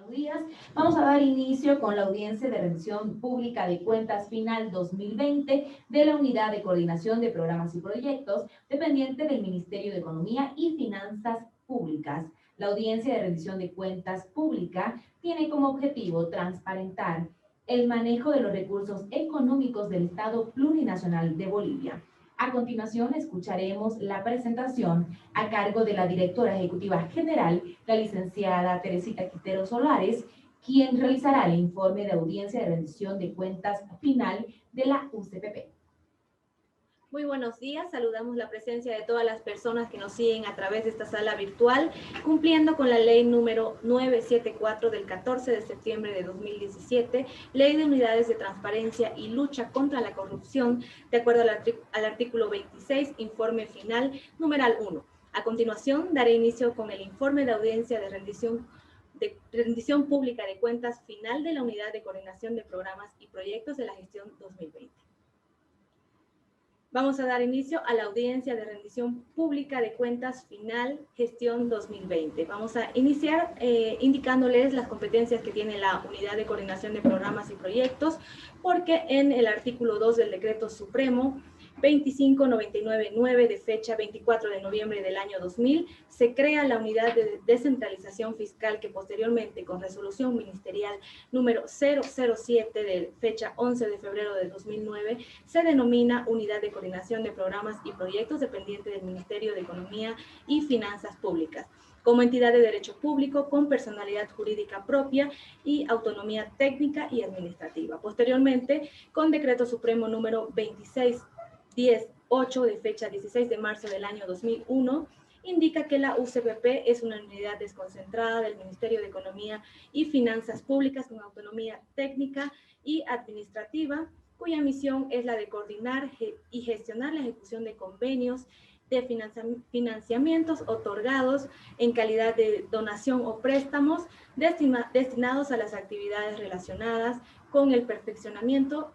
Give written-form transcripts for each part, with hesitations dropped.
Buenos días. Vamos a dar inicio con la audiencia de rendición pública de cuentas final 2020 de la Unidad de Coordinación de Programas y Proyectos, dependiente del Ministerio de Economía y Finanzas Públicas. La audiencia de rendición de cuentas pública tiene como objetivo transparentar el manejo de los recursos económicos del Estado Plurinacional de Bolivia. A continuación, escucharemos la presentación a cargo de la directora ejecutiva general, la licenciada Teresita Quintero Solares, quien realizará el informe de audiencia de rendición de cuentas final de la UCPP. Muy buenos días, saludamos la presencia de todas las personas que nos siguen a través de esta sala virtual, cumpliendo con la ley número 974 del 14 de septiembre de 2017, Ley de Unidades de Transparencia y Lucha contra la Corrupción, de acuerdo al artículo 26, informe final, numeral 1. A continuación, daré inicio con el informe de audiencia de rendición pública de cuentas final de la Unidad de Coordinación de Programas y Proyectos de la Gestión 2020. Vamos a dar inicio a la audiencia de rendición pública de cuentas final gestión 2020. Vamos a iniciar indicándoles las competencias que tiene la Unidad de Coordinación de Programas y Proyectos, porque en el artículo 2 del Decreto Supremo 25999 de fecha 24 de noviembre del año 2000, se crea la Unidad de Descentralización Fiscal que posteriormente, con resolución ministerial número 007 de fecha 11 de febrero de 2009, se denomina Unidad de Coordinación de Programas y Proyectos dependiente del Ministerio de Economía y Finanzas Públicas, como entidad de derecho público con personalidad jurídica propia y autonomía técnica y administrativa. Posteriormente, con Decreto Supremo número 2610-8 de fecha 16 de marzo del año 2001, indica que la UCPP es una unidad desconcentrada del Ministerio de Economía y Finanzas Públicas con autonomía técnica y administrativa, cuya misión es la de coordinar y gestionar la ejecución de convenios de financiamientos otorgados en calidad de donación o préstamos destinados a las actividades relacionadas con el perfeccionamiento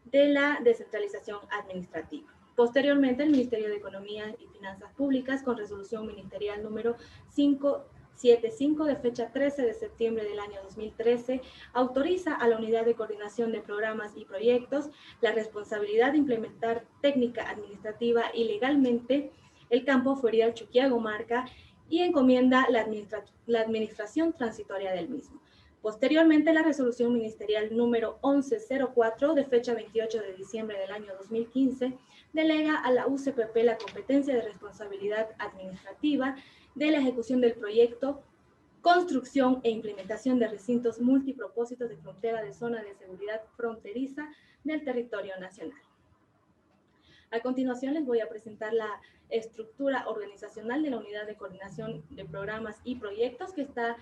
de la descentralización administrativa. Posteriormente, el Ministerio de Economía y Finanzas Públicas, con resolución ministerial número 575 de fecha 13 de septiembre del año 2013, autoriza a la Unidad de Coordinación de Programas y Proyectos la responsabilidad de implementar técnica administrativa y legalmente el campo ferial Chuquiagomarca y encomienda la administración transitoria del mismo. Posteriormente, la resolución ministerial número 1104 de fecha 28 de diciembre del año 2015 delega a la UCPP la competencia de responsabilidad administrativa de la ejecución del proyecto, construcción e implementación de recintos multipropósitos de frontera de zona de seguridad fronteriza del territorio nacional. A continuación les voy a presentar la estructura organizacional de la Unidad de Coordinación de Programas y Proyectos que está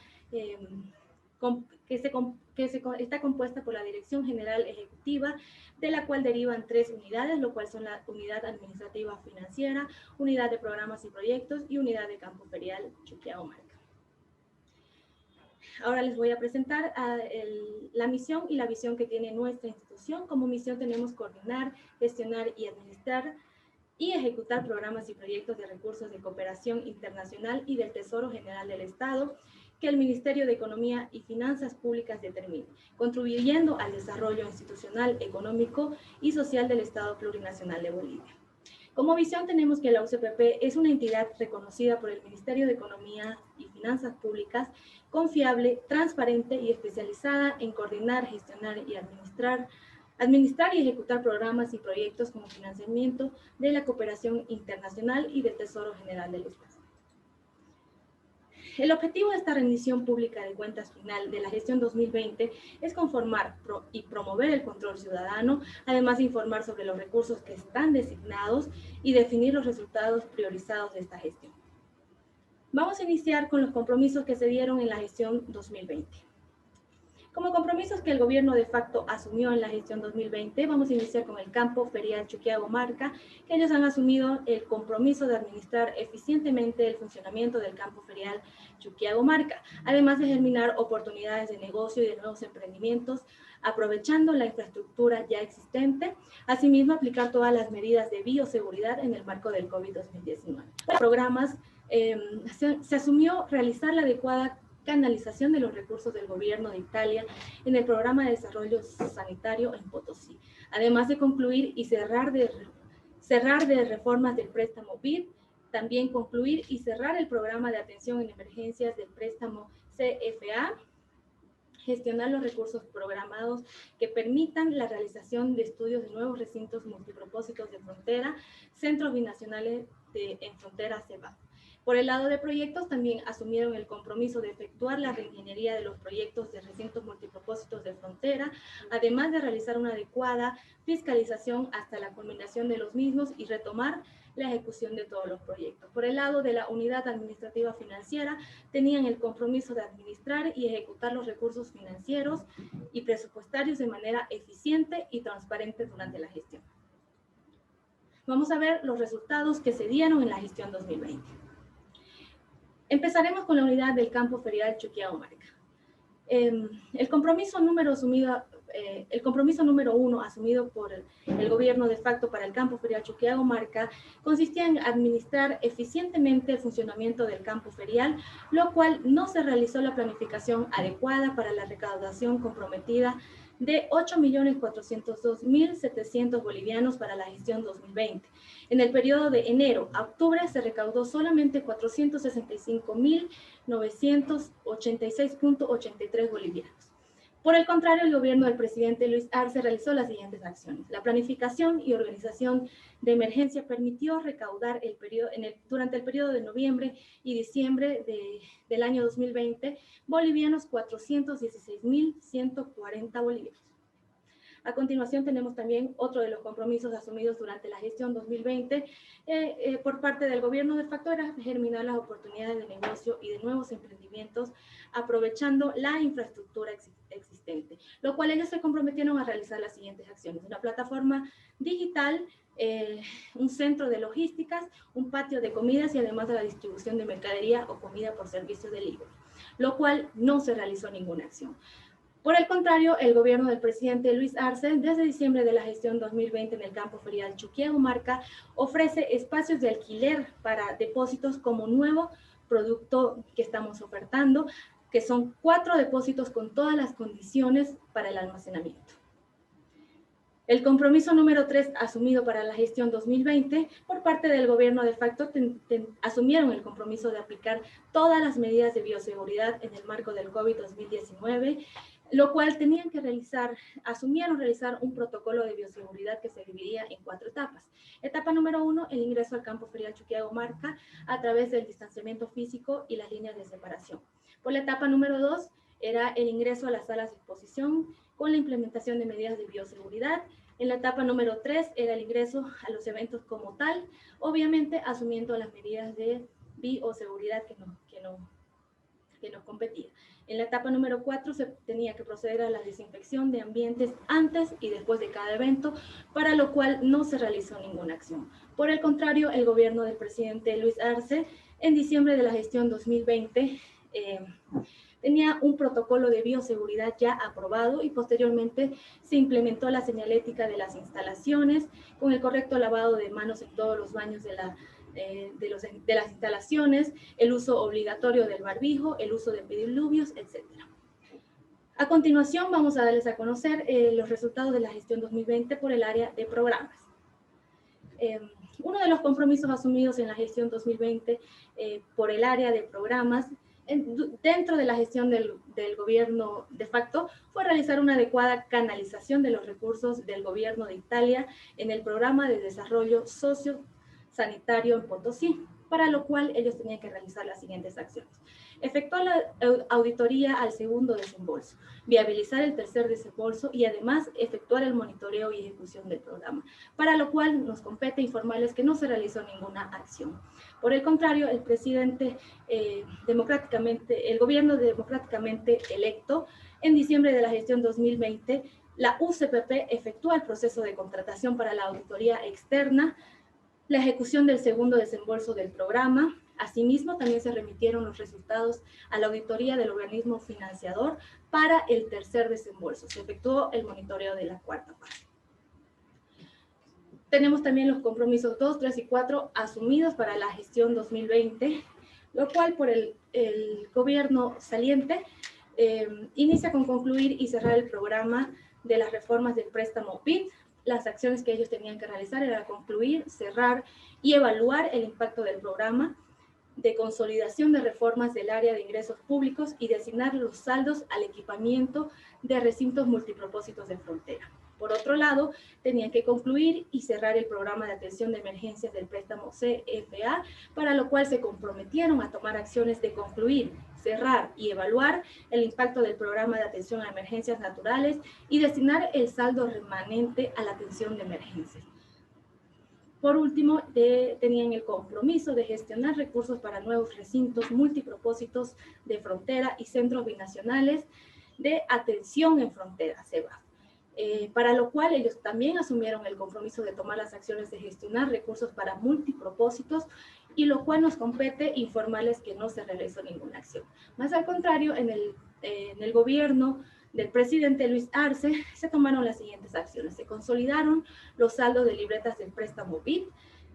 compuesta por la Dirección General Ejecutiva, de la cual derivan 3 unidades, lo cual son la Unidad Administrativa Financiera, Unidad de Programas y Proyectos y Unidad de Campo Ferial Chuquiagomarca. Ahora les voy a presentar la misión y la visión que tiene nuestra institución. Como misión tenemos coordinar, gestionar y administrar y ejecutar programas y proyectos de recursos de cooperación internacional y del Tesoro General del Estado que el Ministerio de Economía y Finanzas Públicas determine, contribuyendo al desarrollo institucional, económico y social del Estado Plurinacional de Bolivia. Como visión tenemos que la UCPP es una entidad reconocida por el Ministerio de Economía y Finanzas Públicas, confiable, transparente y especializada en coordinar, gestionar y administrar y ejecutar programas y proyectos como financiamiento de la cooperación internacional y del Tesoro General del Estado. El objetivo de esta rendición pública de cuentas final de la gestión 2020 es conformar y promover el control ciudadano, además de informar sobre los recursos que están designados y definir los resultados priorizados de esta gestión. Vamos a iniciar con los compromisos que se dieron en la gestión 2020. Como compromisos que el gobierno de facto asumió en la gestión 2020, vamos a iniciar con el campo ferial Chuquiagomarca, que ellos han asumido el compromiso de administrar eficientemente el funcionamiento del campo ferial Chuquiagomarca, además de germinar oportunidades de negocio y de nuevos emprendimientos, aprovechando la infraestructura ya existente, asimismo aplicar todas las medidas de bioseguridad en el marco del COVID-19. Programas, se asumió realizar la adecuada canalización de los recursos del gobierno de Italia en el programa de desarrollo sanitario en Potosí, además de concluir y cerrar de reformas del préstamo BID, también concluir y cerrar el programa de atención en emergencias del préstamo CFA, gestionar los recursos programados que permitan la realización de estudios de nuevos recintos multipropósitos de frontera, centros binacionales en frontera CEBA. Por el lado de proyectos, también asumieron el compromiso de efectuar la reingeniería de los proyectos de recintos multipropósitos de frontera, además de realizar una adecuada fiscalización hasta la culminación de los mismos y retomar la ejecución de todos los proyectos. Por el lado de la unidad administrativa financiera, tenían el compromiso de administrar y ejecutar los recursos financieros y presupuestarios de manera eficiente y transparente durante la gestión. Vamos a ver los resultados que se dieron en la gestión 2020. Empezaremos con la unidad del campo ferial Chuquiahuamarca. El compromiso número 1 asumido por el gobierno de facto para el campo ferial Chuquiahuamarca consistía en administrar eficientemente el funcionamiento del campo ferial, lo cual no se realizó la planificación adecuada para la recaudación comprometida de 8.402.700 bolivianos para la gestión 2020. En el periodo de enero a octubre se recaudó solamente 465.986.83 bolivianos. Por el contrario, el gobierno del presidente Luis Arce realizó las siguientes acciones. La planificación y organización de emergencia permitió recaudar durante el periodo de noviembre y diciembre del año 2020 bolivianos 416.140 bolivianos. A continuación tenemos también otro de los compromisos asumidos durante la gestión 2020 por parte del gobierno de facto era germinar las oportunidades de negocio y de nuevos emprendimientos aprovechando la infraestructura existente, lo cual ellos se comprometieron a realizar las siguientes acciones. Una plataforma digital, un centro de logísticas, un patio de comidas y además de la distribución de mercadería o comida por servicio de delivery, lo cual no se realizó ninguna acción. Por el contrario, el gobierno del presidente Luis Arce, desde diciembre de la gestión 2020 en el campo ferial Chuquiahuamarca, ofrece espacios de alquiler para depósitos como nuevo producto que estamos ofertando, que son 4 depósitos con todas las condiciones para el almacenamiento. El compromiso número 3 asumido para la gestión 2020 por parte del gobierno de facto asumieron el compromiso de aplicar todas las medidas de bioseguridad en el marco del COVID-2019, lo cual asumieron realizar un protocolo de bioseguridad que se dividía en 4 etapas. Etapa número 1, el ingreso al campo ferial Chuquiahuamarca a través del distanciamiento físico y las líneas de separación. Por la etapa número 2, era el ingreso a las salas de exposición con la implementación de medidas de bioseguridad. En la etapa número 3 era el ingreso a los eventos como tal, obviamente asumiendo las medidas de bioseguridad que nos competían. En la etapa número 4 se tenía que proceder a la desinfección de ambientes antes y después de cada evento, para lo cual no se realizó ninguna acción. Por el contrario, el gobierno del presidente Luis Arce, en diciembre de la gestión 2020, tenía un protocolo de bioseguridad ya aprobado y posteriormente se implementó la señalética de las instalaciones con el correcto lavado de manos en todos los baños de las instalaciones, el uso obligatorio del barbijo, el uso de pediluvios, etc. A continuación vamos a darles a conocer los resultados de la gestión 2020 por el área de programas. Uno de los compromisos asumidos en la gestión 2020 por el área de programas dentro de la gestión del gobierno de facto fue realizar una adecuada canalización de los recursos del gobierno de Italia en el programa de desarrollo sociosanitario en Potosí, para lo cual ellos tenían que realizar las siguientes acciones. Efectuar la auditoría al segundo desembolso, viabilizar el tercer desembolso y además efectuar el monitoreo y ejecución del programa, para lo cual nos compete informarles que no se realizó ninguna acción. Por el contrario, el presidente el gobierno democráticamente electo, en diciembre de la gestión 2020, la UCPP efectúa el proceso de contratación para la auditoría externa, la ejecución del segundo desembolso del programa. Asimismo, también se remitieron los resultados a la auditoría del organismo financiador para el tercer desembolso. Se efectuó el monitoreo de la cuarta fase. Tenemos también los compromisos 2, 3 y 4 asumidos para la gestión 2020 lo cual por el gobierno saliente inicia con concluir y cerrar el programa de las reformas del préstamo BID. Las acciones que ellos tenían que realizar era concluir, cerrar y evaluar el impacto del programa de consolidación de reformas del área de ingresos públicos y de asignar los saldos al equipamiento de recintos multipropósitos de frontera. Por otro lado, tenían que concluir y cerrar el programa de atención de emergencias del préstamo CFA, para lo cual se comprometieron a tomar acciones de concluir, cerrar y evaluar el impacto del programa de atención a emergencias naturales y destinar el saldo remanente a la atención de emergencias. Por último, tenían el compromiso de gestionar recursos para nuevos recintos multipropósitos de frontera y centros binacionales de atención en frontera, CEBAF. Para lo cual ellos también asumieron el compromiso de tomar las acciones de gestionar recursos para multipropósitos, y lo cual nos compete informarles que no se realizó ninguna acción. Más al contrario, en el gobierno del presidente Luis Arce se tomaron las siguientes acciones. Se consolidaron los saldos de libretas del préstamo BID,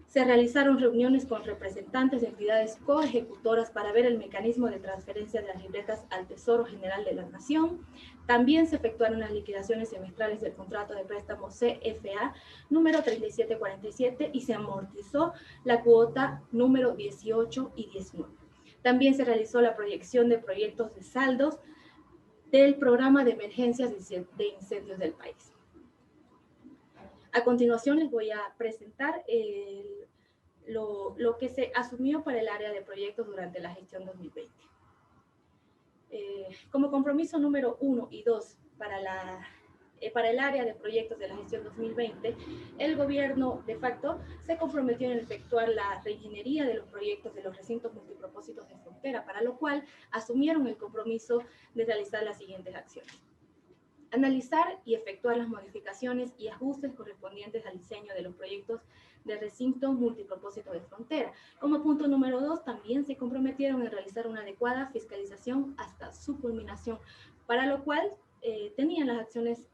se realizaron reuniones con representantes de entidades coejecutoras para ver el mecanismo de transferencia de las libretas al Tesoro General de la Nación. También se efectuaron las liquidaciones semestrales del contrato de préstamo CFA número 3747 y se amortizó la cuota número 18 y 19. También se realizó la proyección de proyectos de saldos del programa de emergencias de incendios del país. A continuación les voy a presentar lo que se asumió para el área de proyectos durante la gestión 2020. Como compromiso número 1 y 2 para el área de proyectos de la gestión 2020, el gobierno de facto se comprometió en efectuar la reingeniería de los proyectos de los recintos multipropósitos de frontera, para lo cual asumieron el compromiso de realizar las siguientes acciones. Analizar y efectuar las modificaciones y ajustes correspondientes al diseño de los proyectos de recintos multipropósitos de frontera. Como punto número 2, también se comprometieron en realizar una adecuada fiscalización hasta su culminación, para lo cual tenían las acciones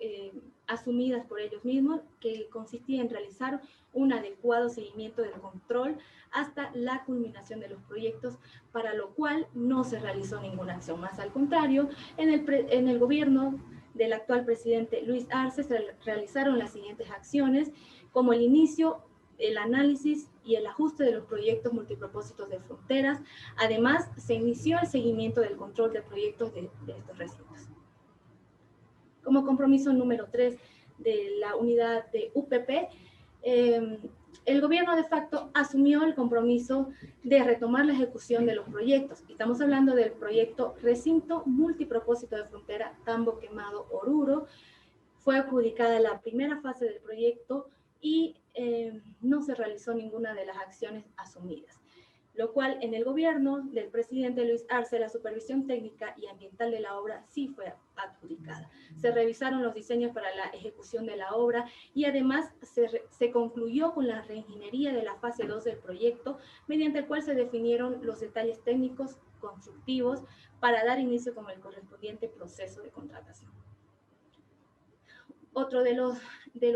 asumidas por ellos mismos, que consistía en realizar un adecuado seguimiento del control hasta la culminación de los proyectos, para lo cual no se realizó ninguna acción. Más al contrario, en el gobierno del actual presidente Luis Arce se realizaron las siguientes acciones, como el inicio, el análisis y el ajuste de los proyectos multipropósitos de fronteras. Además, se inició el seguimiento del control de proyectos de estos recintos. Como compromiso número 3 de la unidad de UPP, el gobierno de facto asumió el compromiso de retomar la ejecución de los proyectos. Estamos hablando del proyecto Recinto Multipropósito de Frontera Tambo Quemado Oruro. Fue adjudicada la primera fase del proyecto y no se realizó ninguna de las acciones asumidas, lo cual en el gobierno del presidente Luis Arce la supervisión técnica y ambiental de la obra sí fue adjudicada. Se revisaron los diseños para la ejecución de la obra y además se concluyó con la reingeniería de la fase 2 del proyecto, mediante el cual se definieron los detalles técnicos constructivos para dar inicio con el correspondiente proceso de contratación. Otro de los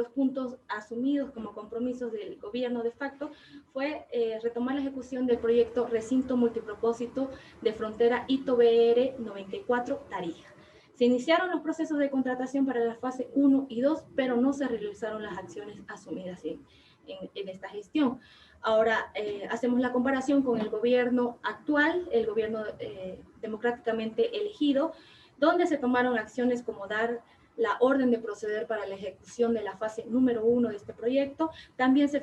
puntos asumidos como compromisos del gobierno de facto fue retomar la ejecución del proyecto Recinto Multipropósito de Frontera ITO-BR 94 Tarija. Se iniciaron los procesos de contratación para la fase 1 y 2, pero no se realizaron las acciones asumidas en esta gestión. Ahora hacemos la comparación con el gobierno actual, el gobierno democráticamente elegido, donde se tomaron acciones como dar la orden de proceder para la ejecución de la fase número 1 de este proyecto. También se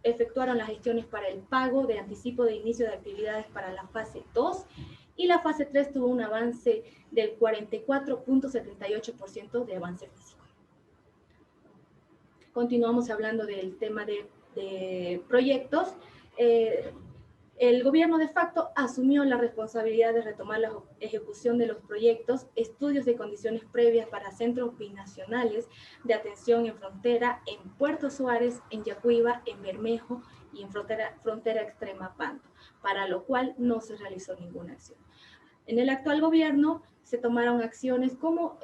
efectuaron las gestiones para el pago de anticipo de inicio de actividades para la fase 2, y la fase 3 tuvo un avance del 44.78% de avance físico. Continuamos hablando del tema de proyectos. El gobierno de facto asumió la responsabilidad de retomar la ejecución de los proyectos, estudios de condiciones previas para centros binacionales de atención en frontera en Puerto Suárez, en Yacuiba, en Bermejo y en frontera extrema Panto, para lo cual no se realizó ninguna acción. En el actual gobierno se tomaron acciones como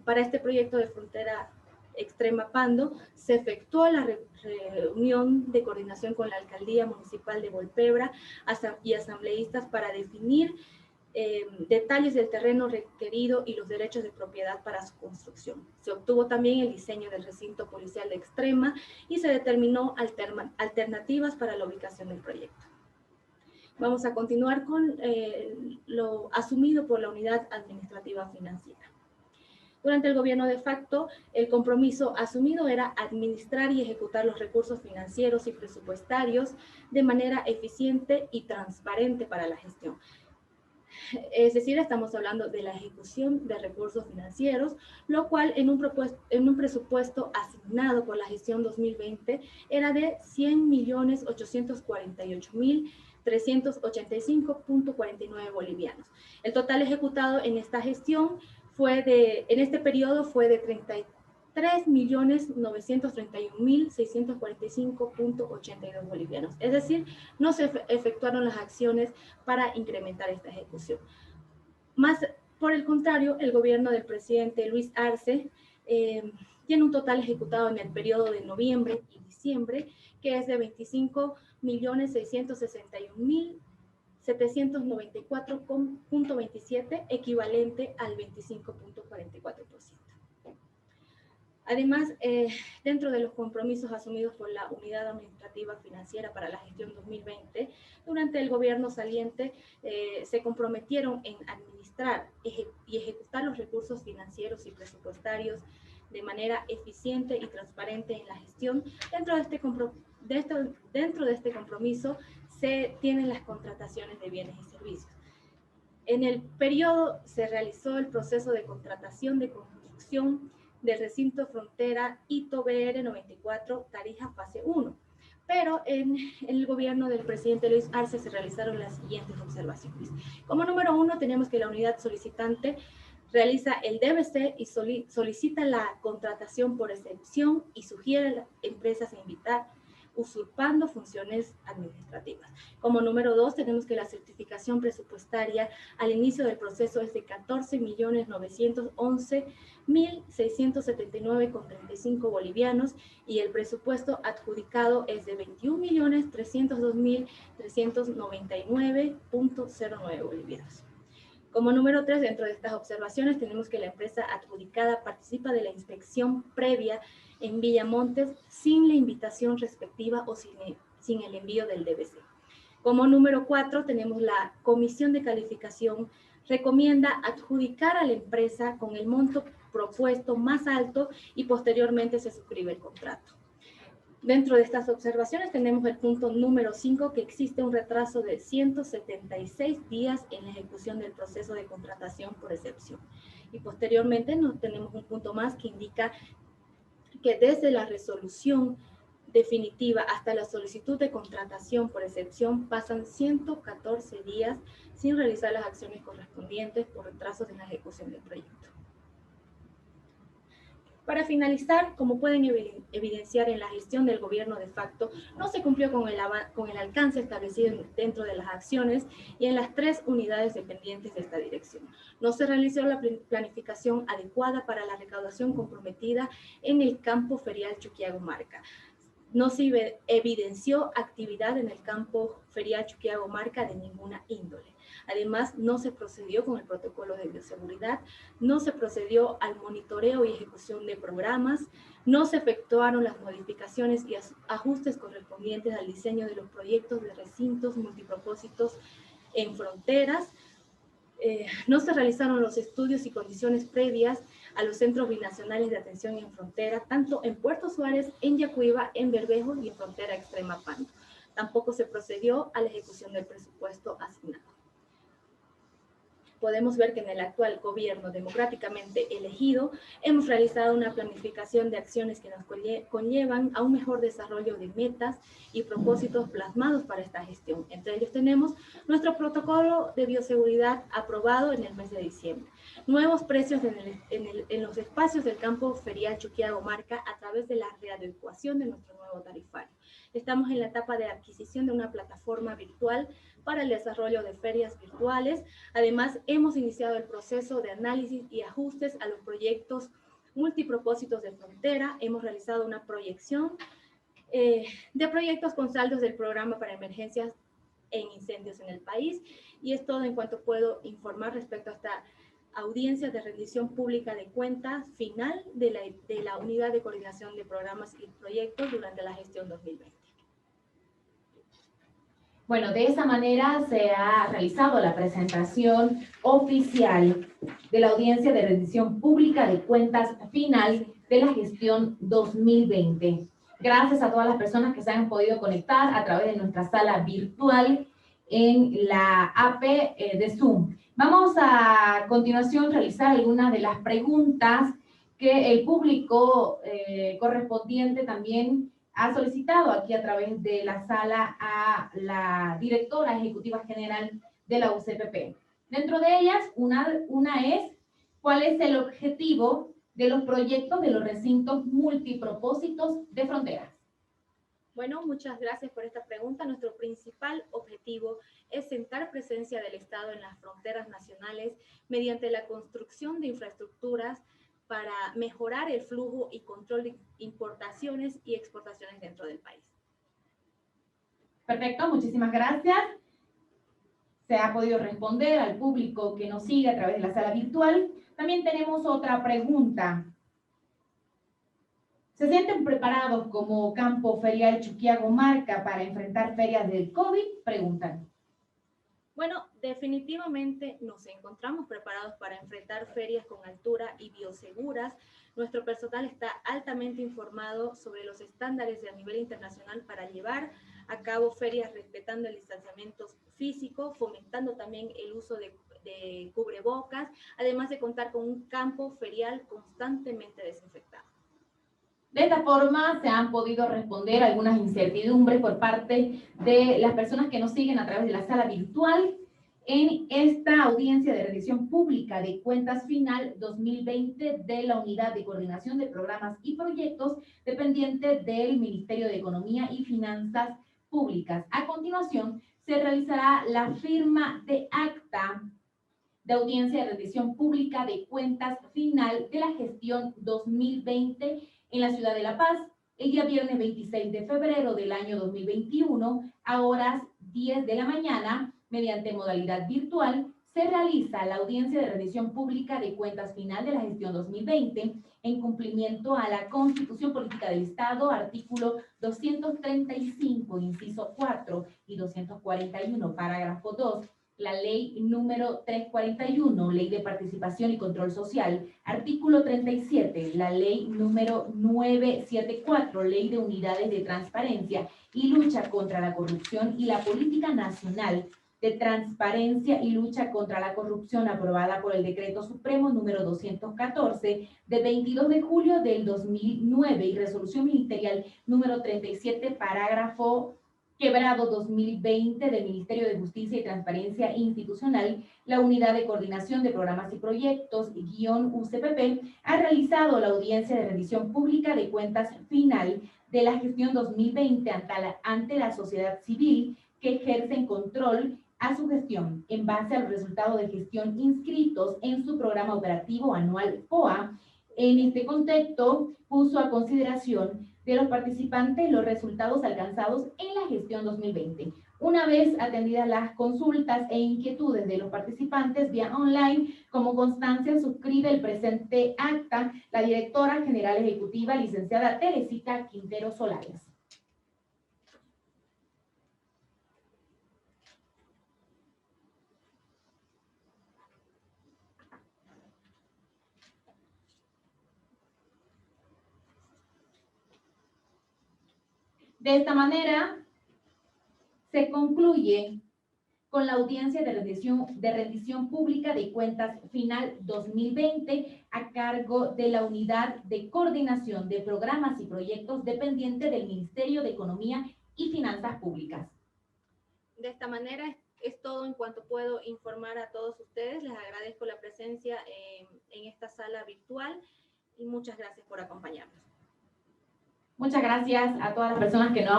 para este proyecto de frontera Extrema Pando, se efectuó la reunión de coordinación con la Alcaldía Municipal de Volpebra y asambleístas para definir detalles del terreno requerido y los derechos de propiedad para su construcción. Se obtuvo también el diseño del recinto policial de Extrema y se determinó alternativas para la ubicación del proyecto. Vamos a continuar con lo asumido por la Unidad Administrativa Financiera. Durante el gobierno de facto, el compromiso asumido era administrar y ejecutar los recursos financieros y presupuestarios de manera eficiente y transparente para la gestión. Es decir, estamos hablando de la ejecución de recursos financieros, lo cual en un presupuesto asignado por la gestión 2020 era de 100.848.385.49 bolivianos. El total ejecutado en esta gestión en este periodo fue de 33.931.645.82 bolivianos. Es decir, no se efectuaron las acciones para incrementar esta ejecución. Más por el contrario, el gobierno del presidente Luis Arce tiene un total ejecutado en el periodo de noviembre y diciembre, que es de 25.661.794.27, equivalente al 25.44%. Además, dentro de los compromisos asumidos por la Unidad Administrativa Financiera para la gestión 2020, durante el gobierno saliente se comprometieron en administrar y ejecutar los recursos financieros y presupuestarios de manera eficiente y transparente en la gestión. Dentro de este compromiso se tienen las contrataciones de bienes y servicios. En el periodo se realizó el proceso de contratación de construcción del recinto frontera Hito BR 94 Tarija fase 1. Pero en el gobierno del presidente Luis Arce se realizaron las siguientes observaciones. Como número 1, tenemos que la unidad solicitante realiza el DBC y solicita la contratación por excepción y sugiere a las empresas a invitar, usurpando funciones administrativas. Como número 2, tenemos que la certificación presupuestaria al inicio del proceso es de 14.911.679,35 bolivianos y el presupuesto adjudicado es de 21.302.399.09 bolivianos. Como número 3, dentro de estas observaciones tenemos que la empresa adjudicada participa de la inspección previa en Villamontes sin la invitación respectiva o sin el envío del DBC. Como número 4, tenemos la comisión de calificación recomienda adjudicar a la empresa con el monto propuesto más alto y posteriormente se suscribe el contrato. Dentro de estas observaciones tenemos el punto número 5, que existe un retraso de 176 días en la ejecución del proceso de contratación por excepción. Y posteriormente tenemos un punto más que indica que desde la resolución definitiva hasta la solicitud de contratación por excepción pasan 114 días sin realizar las acciones correspondientes por retrasos en la ejecución del proyecto. Para finalizar, como pueden evidenciar en la gestión del gobierno de facto, no se cumplió con el alcance establecido dentro de las acciones y en las 3 unidades dependientes de esta dirección. No se realizó la planificación adecuada para la recaudación comprometida en el campo ferial Chuquiago-Marca. No se evidenció actividad en el campo ferial Chuquiago-Marca de ninguna índole. Además, no se procedió con el protocolo de bioseguridad, no se procedió al monitoreo y ejecución de programas, no se efectuaron las modificaciones y ajustes correspondientes al diseño de los proyectos de recintos multipropósitos en fronteras, no se realizaron los estudios y condiciones previas a los centros binacionales de atención en frontera, tanto en Puerto Suárez, en Yacuiba, en Bermejo y en frontera Extrema Pando. Tampoco se procedió a la ejecución del presupuesto asignado. Podemos ver que en el actual gobierno democráticamente elegido hemos realizado una planificación de acciones que nos conllevan a un mejor desarrollo de metas y propósitos plasmados para esta gestión. Entre ellos tenemos nuestro protocolo de bioseguridad aprobado en el mes de diciembre, nuevos precios en los espacios del campo ferial Chuquiago-Marca a través de la readecuación de nuestro nuevo tarifario. Estamos en la etapa de adquisición de una plataforma virtual para el desarrollo de ferias virtuales. Además, hemos iniciado el proceso de análisis y ajustes a los proyectos multipropósitos de frontera. Hemos realizado una proyección de proyectos con saldos del programa para emergencias en incendios en el país, y es todo en cuanto puedo informar respecto a esta audiencia de rendición pública de cuentas final de la Unidad de Coordinación de Programas y Proyectos durante la gestión 2020. Bueno, de esa manera se ha realizado la presentación oficial de la audiencia de rendición pública de cuentas final de la gestión 2020. Gracias a todas las personas que se han podido conectar a través de nuestra sala virtual en la AP de Zoom. Vamos a continuación realizar algunas de las preguntas que el público correspondiente también ha solicitado aquí a través de la sala a la directora ejecutiva general de la UCPP. Dentro de ellas, una es, ¿cuál es el objetivo de los proyectos de los recintos multipropósitos de fronteras? Bueno, muchas gracias por esta pregunta. Nuestro principal objetivo es sentar presencia del Estado en las fronteras nacionales mediante la construcción de infraestructuras para mejorar el flujo y control de importaciones y exportaciones dentro del país. Perfecto, muchísimas gracias. Se ha podido responder al público que nos sigue a través de la sala virtual. También tenemos otra pregunta. ¿Se sienten preparados como Campo Ferial Chuquiago-Marca para enfrentar ferias del COVID? Preguntan. Bueno, definitivamente nos encontramos preparados para enfrentar ferias con altura y bioseguras. Nuestro personal está altamente informado sobre los estándares a nivel internacional para llevar a cabo ferias respetando el distanciamiento físico, fomentando también el uso de cubrebocas, además de contar con un campo ferial constantemente desinfectado. De esta forma se han podido responder algunas incertidumbres por parte de las personas que nos siguen a través de la sala virtual en esta audiencia de rendición pública de cuentas final 2020 de la Unidad de Coordinación de Programas y Proyectos dependiente del Ministerio de Economía y Finanzas Públicas. A continuación, se realizará la firma de acta de audiencia de rendición pública de cuentas final de la gestión 2020 en la ciudad de La Paz, el día viernes 26 de febrero del año 2021, a horas 10 de la mañana, mediante modalidad virtual, se realiza la audiencia de rendición pública de cuentas final de la gestión 2020 en cumplimiento a la Constitución Política del Estado, artículo 235, inciso 4 y 241, parágrafo 2, la ley número 341, Ley de Participación y Control Social, artículo 37, la ley número 974, Ley de Unidades de Transparencia y Lucha contra la Corrupción y la Política Nacional de Transparencia y Lucha contra la Corrupción, aprobada por el Decreto Supremo número 214 de 22 de julio del 2009 y Resolución Ministerial número 37, parágrafo quebrado 2020 del Ministerio de Justicia y Transparencia Institucional, la Unidad de Coordinación de Programas y Proyectos, UCPP, ha realizado la audiencia de rendición pública de cuentas final de la gestión 2020 ante la sociedad civil que ejerce control a su gestión en base a los resultados de gestión inscritos en su programa operativo anual POA. En este contexto, puso a consideración de los participantes los resultados alcanzados en la gestión 2020. Una vez atendidas las consultas e inquietudes de los participantes vía online, como constancia suscribe el presente acta la directora general ejecutiva, licenciada Teresita Quintero Solares. De esta manera, se concluye con la audiencia de rendición pública de cuentas final 2020 a cargo de la Unidad de Coordinación de Programas y Proyectos dependiente del Ministerio de Economía y Finanzas Públicas. De esta manera es todo en cuanto puedo informar a todos ustedes. Les agradezco la presencia en esta sala virtual y muchas gracias por acompañarnos. Muchas gracias a todas las personas que nos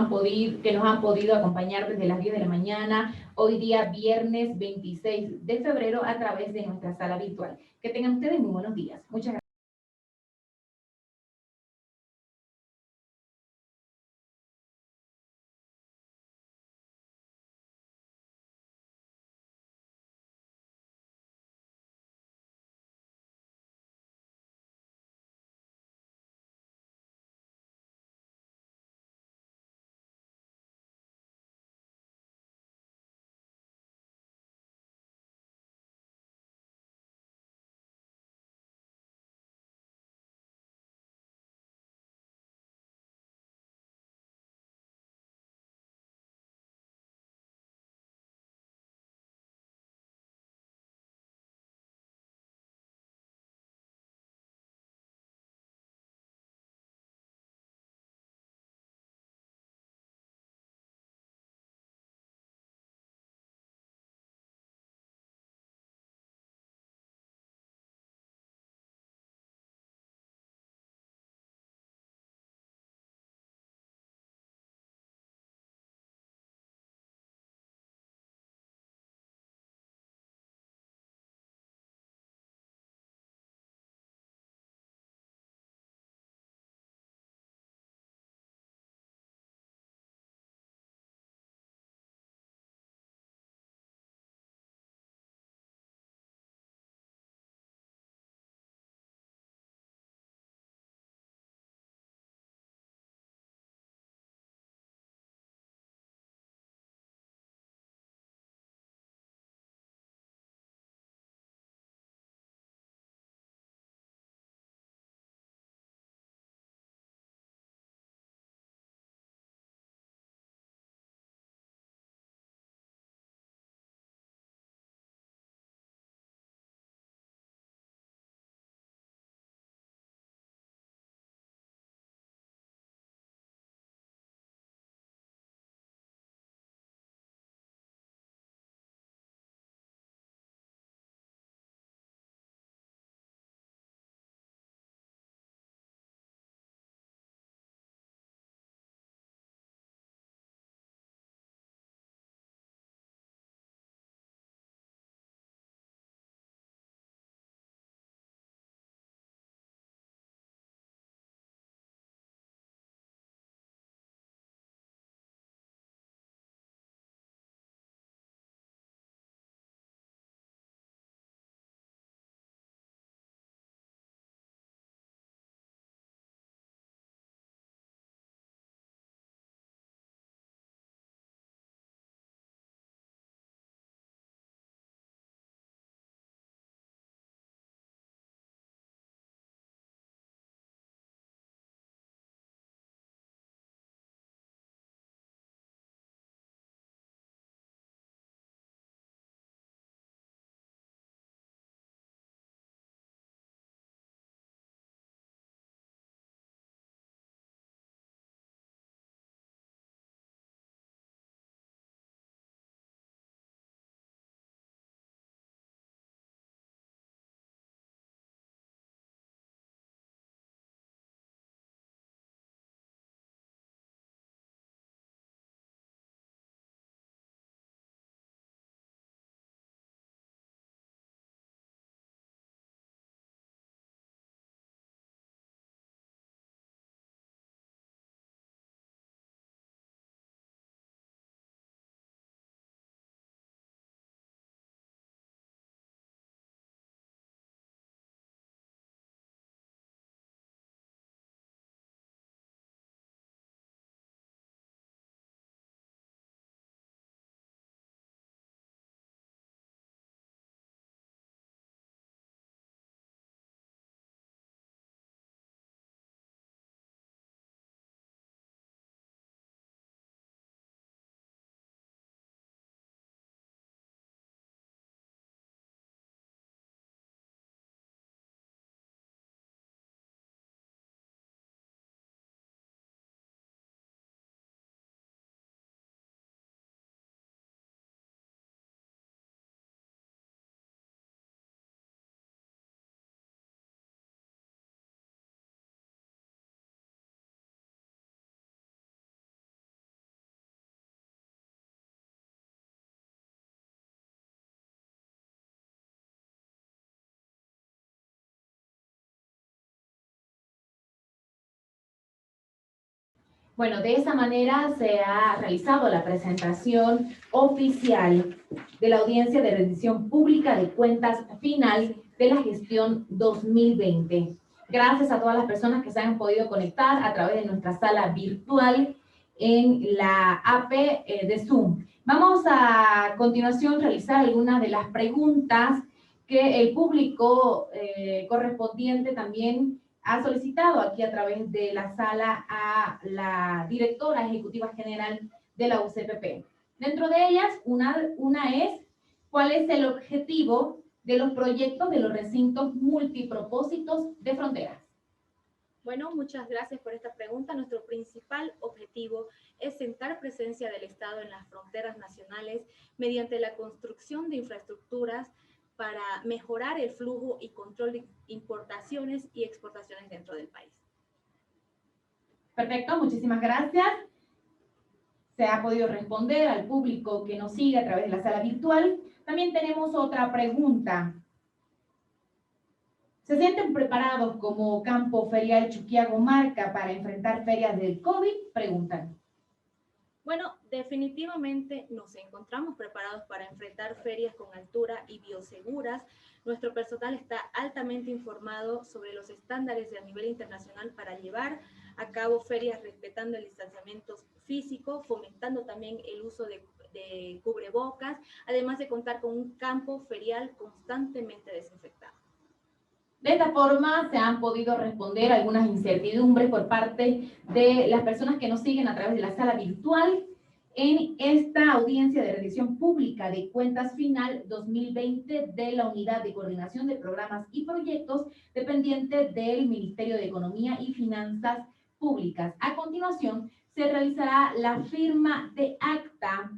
han podido acompañar desde las 10 de la mañana, hoy día viernes 26 de febrero a través de nuestra sala virtual. Que tengan ustedes muy buenos días. Muchas gracias. Bueno, de esa manera se ha realizado la presentación oficial de la audiencia de rendición pública de cuentas final de la gestión 2020. Gracias a todas las personas que se han podido conectar a través de nuestra sala virtual en la AP de Zoom. Vamos a continuación realizar algunas de las preguntas que el público correspondiente también ha solicitado aquí a través de la sala a la directora ejecutiva general de la UCPP. Dentro de ellas, una es, ¿cuál es el objetivo de los proyectos de los recintos multipropósitos de fronteras? Bueno, muchas gracias por esta pregunta. Nuestro principal objetivo es sentar presencia del Estado en las fronteras nacionales mediante la construcción de infraestructuras para mejorar el flujo y control de importaciones y exportaciones dentro del país. Perfecto, muchísimas gracias. Se ha podido responder al público que nos sigue a través de la sala virtual. También tenemos otra pregunta. ¿Se sienten preparados como Campo Ferial Chuquiago Marca para enfrentar ferias del COVID? Preguntan. Bueno, definitivamente nos encontramos preparados para enfrentar ferias con altura y bioseguras. Nuestro personal está altamente informado sobre los estándares a nivel internacional para llevar a cabo ferias respetando el distanciamiento físico, fomentando también el uso de cubrebocas, además de contar con un campo ferial constantemente desinfectado. De esta forma se han podido responder algunas incertidumbres por parte de las personas que nos siguen a través de la sala virtual en esta audiencia de rendición pública de cuentas final 2020 de la Unidad de Coordinación de Programas y Proyectos dependiente del Ministerio de Economía y Finanzas Públicas. A continuación, se realizará la firma de acta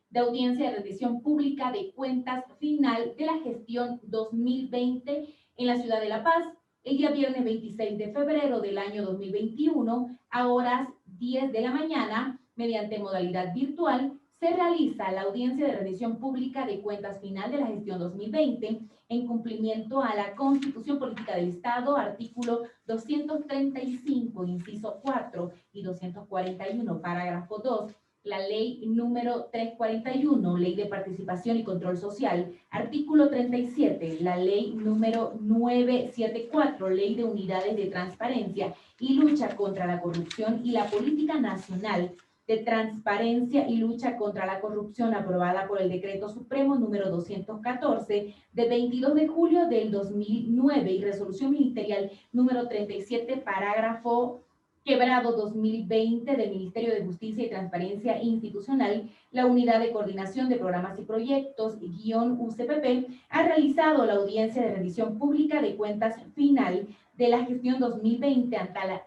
de audiencia de rendición pública de cuentas final de la gestión 2020 en la ciudad de La Paz, el día viernes 26 de febrero del año 2021, a horas 10 de la mañana, mediante modalidad virtual, se realiza la audiencia de rendición pública de cuentas final de la gestión 2020 en cumplimiento a la Constitución Política del Estado, artículo 235, inciso 4 y 241, parágrafo 2, la ley número 341, Ley de Participación y Control Social, artículo 37, la ley número 974, Ley de Unidades de Transparencia y Lucha contra la Corrupción y la Política Nacional de Transparencia y Lucha contra la Corrupción aprobada por el Decreto Supremo número 214 de 22 de julio del 2009 y Resolución Ministerial número 37, parágrafo quebrado 2020 del Ministerio de Justicia y Transparencia Institucional, la Unidad de Coordinación de Programas y Proyectos, UCPP, ha realizado la audiencia de rendición pública de cuentas final de la gestión 2020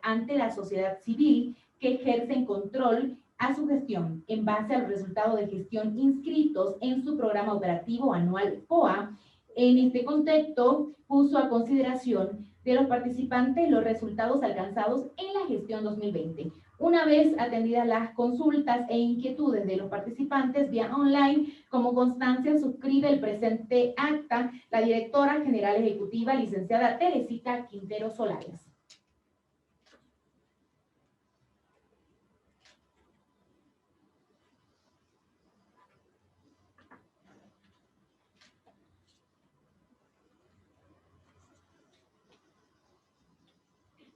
ante la sociedad civil que ejerce en control a su gestión en base a los resultados de gestión inscritos en su programa operativo anual POA. En este contexto, puso a consideración de los participantes los resultados alcanzados en la gestión 2020. Una vez atendidas las consultas e inquietudes de los participantes vía online, como constancia suscribe el presente acta la directora general ejecutiva, licenciada Teresita Quintero Solares.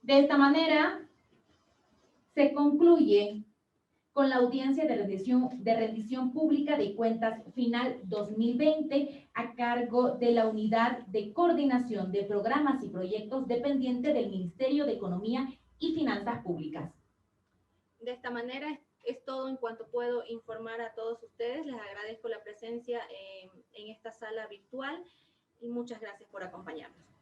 De esta manera, se concluye con la audiencia de rendición pública de cuentas final 2020 a cargo de la Unidad de Coordinación de Programas y Proyectos dependiente del Ministerio de Economía y Finanzas Públicas. De esta manera es todo en cuanto puedo informar a todos ustedes. Les agradezco la presencia en esta sala virtual y muchas gracias por acompañarnos.